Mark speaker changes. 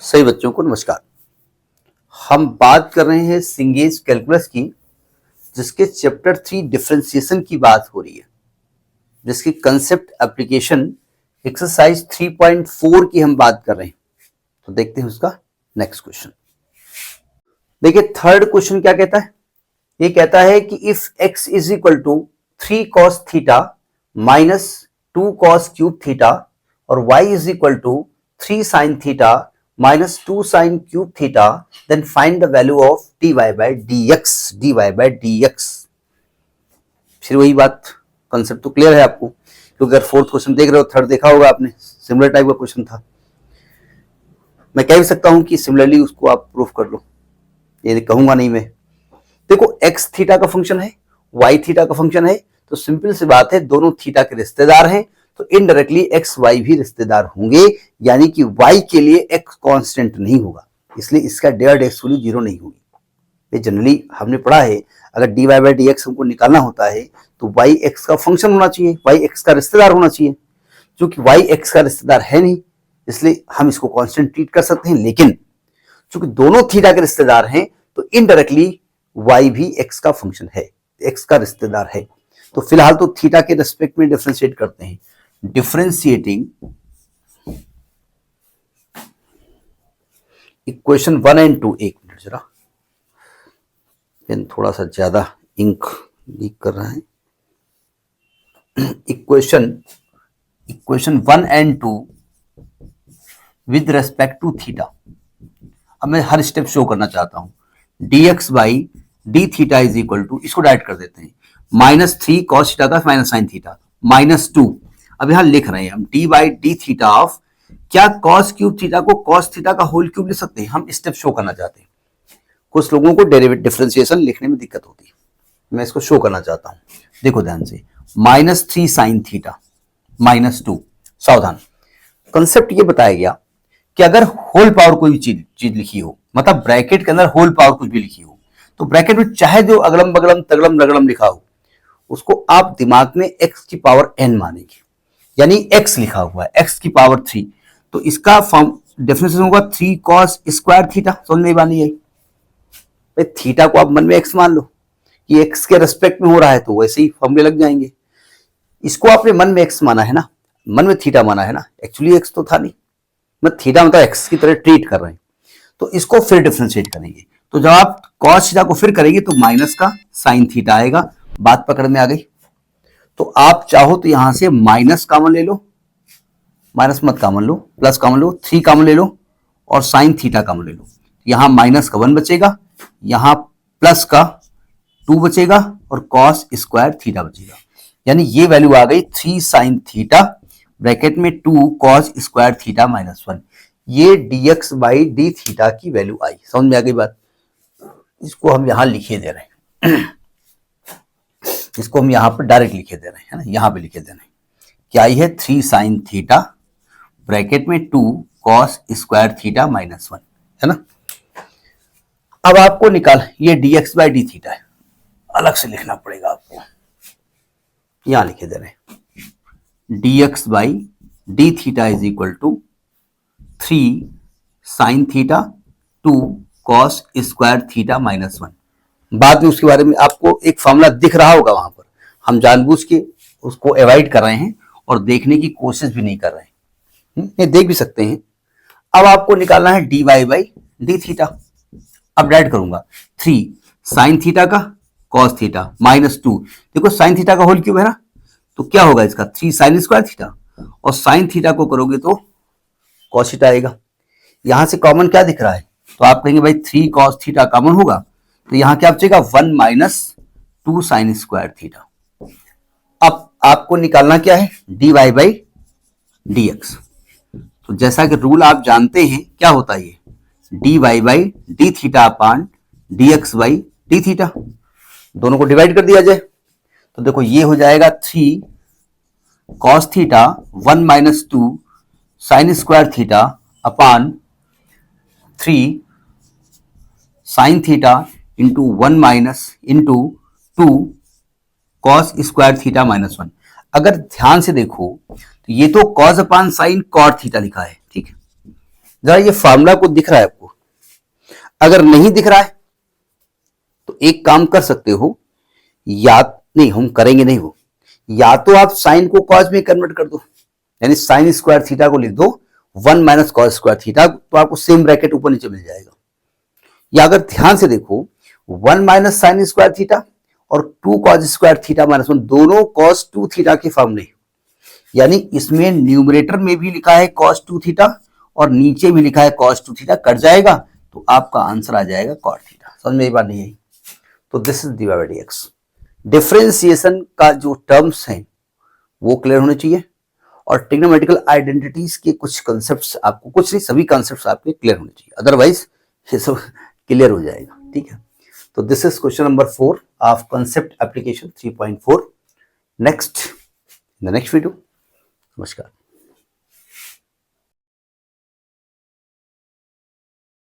Speaker 1: सभी बच्चों को नमस्कार। हम बात कर रहे हैं सिंगेज कैलकुलस की, जिसके चैप्टर 3 डिफरेंशिएशन की बात हो रही है, जिसकी कंसेप्ट एप्लीकेशन एक्सरसाइज 3.4 की हम बात कर रहे हैं। तो देखते हैं उसका नेक्स्ट क्वेश्चन। देखिए थर्ड क्वेश्चन क्या कहता है। ये कहता है कि if x is equal to 3 cos theta minus 2 cos cube theta और y is equal to 3 sin theta minus 2 sin cube theta, then find the value of dy by dx। फिर वही बात, कंसेप्ट तो क्लियर है आपको, क्योंकि अगर fourth question देख रहे हो, थर्ड देखा होगा आपने, सिमिलर टाइप का क्वेश्चन था। मैं कह भी सकता हूं कि सिमिलरली उसको आप प्रूफ कर लो, ये कहूंगा नहीं मैं। देखो x थीटा का फंक्शन है, y थीटा का फंक्शन है, तो सिंपल सी बात है, दोनों थीटा के रिश्तेदार हैं, तो इनडायरेक्टली x y भी रिश्तेदार होंगे, यानी कि y के लिए x कांस्टेंट नहीं होगा, इसलिए इसका डेयर्ड x वैल्यू जीरो नहीं होगी। ये जनरली हमने पढ़ा है, अगर dy बाय dx हमको निकालना होता है तो y x का फंक्शन होना चाहिए, y x का रिश्तेदार होना चाहिए। क्योंकि y x का रिश्तेदार है नहीं, इसलिए हम इसको कांस्टेंट ट्रीट कर सकते हैं, लेकिन चूंकि दोनों थीटा के रिश्तेदार हैं तो इनडायरेक्टली y भी x का फंक्शन है, x का रिश्तेदार है। तो फिलहाल तो थीटा के रेस्पेक्ट में डिफरेंशिएट करते हैं। डिफरेंशिएटिंग इक्वेशन 1 एंड 2, एक मिनट जरा, पेन थोड़ा सा ज्यादा इंक लीक कर रहा है। Equation 1 and 2 with respect to theta. अब मैं हर स्टेप शो करना चाहता हूं। dx by d theta is equal to, इसको डायरेक्ट कर देते हैं, माइनस 3 कॉस थीटा का माइनस साइन थीटा माइनस 2। अब यहां लिख रहे हैं हम d by d theta of, क्या कॉस क्यूब थीटा को कॉस थीटा का होल क्यूब लिख सकते हैं, हम स्टेप शो करना चाहते हैं। कुछ लोगों को डेरिवेटिव डिफरेंशिएशन लिखने में दिक्कत होती है, मैं इसको शो करना चाहता हूं। देखो ध्यान से, माइनस 3 साइन थीटा माइनस 2। सावधान, कंसेप्ट ये बताया गया कि अगर होल पावर कोई चीज लिखी हो, मतलब ब्रैकेट के अंदर होल पावर कुछ भी लिखी हो, तो ब्रैकेट में चाहे जो अगलम बगलम तगलम रगलम लिखा हो, उसको आप दिमाग में x की पावर n मानेंगे, यानी x लिखा हुआ है x की पावर 3, तो इसका फॉर्म डेफिनेशन होगा 3 cos स्क्वायर थीटा। समझ में बानी आई भाई, थीटा को आप मन में x मान लो कि x के रेस्पेक्ट में हो रहा है, तो वैसे ही फॉर्मूले लग जाएंगे। इसको आपने मन में x माना है ना, मन में थीटा माना है ना, एक्चुअली x तो था नहीं, मैं थीटा मतलब x की तरह ट्रीट कर रहे हैं, तो इसको फिर डिफरेंशिएट करेंगे। तो जब आप cos थीटा को फिर करेंगे तो माइनस का साइन थीटा आएगा। बात पकड़ में आ गई। तो आप चाहो तो यहां से माइनस कॉमन ले लो, माइनस मत कॉमन लो, प्लस कॉमन लो, 3 कॉमन ले लो और साइन थीटा कॉमन ले लो। यहां माइनस का 1 बचेगा, यहां प्लस का 2 बचेगा और cos स्क्वायर थीटा बचेगा, यानी ये वैल्यू आ गई 3 साइन थीटा ब्रैकेट में 2 cos स्क्वायर थीटा माइनस 1। ये dx बाई डी थीटा की वैल्यू आई। समझ में आ गई बात। इसको हम यहां लिखे दे रहे हैं, इसको हम यहां पर डायरेक्ट लिखे दे रहे हैं, है ना, यहां पे लिखे दे रहे हैं। क्या आई है 3 साइन थीटा ब्रैकेट में 2 cos स्क्वायर थीटा माइनस 1, है ना। अब आपको निकाल, ये dx बाई डी थीटा है, अलग से लिखना पड़ेगा आपको, यहां लिखे दे रहे हैं dx by d theta is equal to 3 sine theta 2 cos square theta minus 1। बाद में उसके बारे में आपको एक फॉर्मूला दिख रहा होगा वहां पर, हम जानबूझ के उसको अवॉइड कर रहे हैं और देखने की कोशिश भी नहीं कर रहे हैं, ये देख भी सकते हैं। अब आपको निकालना है dy बाई डी थीटा। अब डायरेक्ट करूंगा 3 साइन थीटा का cos थीटा माइनस 2, देखो साइन थीटा का होल क्यूब है ना, तो क्या होगा इसका 3 साइन स्क्वायर थीटा, और साइन थीटा को करोगे तो cos थीटा आएगा। यहां से कॉमन क्या दिख रहा है, तो आप कहेंगे भाई 3 cos थीटा कॉमन होगा, तो यहां क्या बचेगा 1 माइनस 2 साइन स्क्वायर थीटा। अब आपको निकालना क्या है dy बाई dx। तो जैसा कि रूल आप जानते हैं, क्या होता है ये dy by d theta upon dx by d theta, दोनों को डिवाइड कर दिया जाए तो देखो ये हो जाएगा 3 cos theta 1 minus 2 sine square theta upon 3 sine theta into 1 minus into 2 cos square theta minus 1। अगर ध्यान से देखो तो ये तो cos upon sine cot theta लिखा है, ठीक है, जरा ये फार्मूला को दिख रहा है आपको? अगर नहीं दिख रहा है तो एक काम कर सकते हो, या नहीं हम करेंगे नहीं वो, या तो आप साइन को कॉस में कन्वर्ट कर दो, यानी साइन स्क्वायर थीटा को लिख दो 1 माइनस कॉस स्क्वायर थीटा, तो आपको सेम ब्रैकेट ऊपर नीचे मिल जाएगा। या अगर ध्यान से देखो 1 माइनस साइन स्क्वायर थीटा और 2 कॉस स्क्वायर थीटा माइनस 1 दोनों कॉस 2 थीटा के फॉर्मूले, यानी इसमें न्यूमरेटर में भी लिखा है कॉस 2 थीटा और नीचे भी लिखा है कॉस 2 थीटा, कट जाएगा तो आपका आंसर आ जाएगा कॉट थीटा। समझ में ये बात नहीं आई? तो this is dy by dx। Differentiation का जो टर्म्स हैं वो क्लियर होने चाहिए और ट्रिग्नोमेट्रिकल आइडेंटिटीज के कुछ कॉन्सेप्ट्स आपको, कुछ नहीं सभी कॉन्सेप्ट्स आपके क्लियर होने चाहिए, अदरवाइज ये सब क्लियर हो जाएगा। ठीक है, तो this is question number 4 of concept application 3.4। Next in the next video. नमस्कार।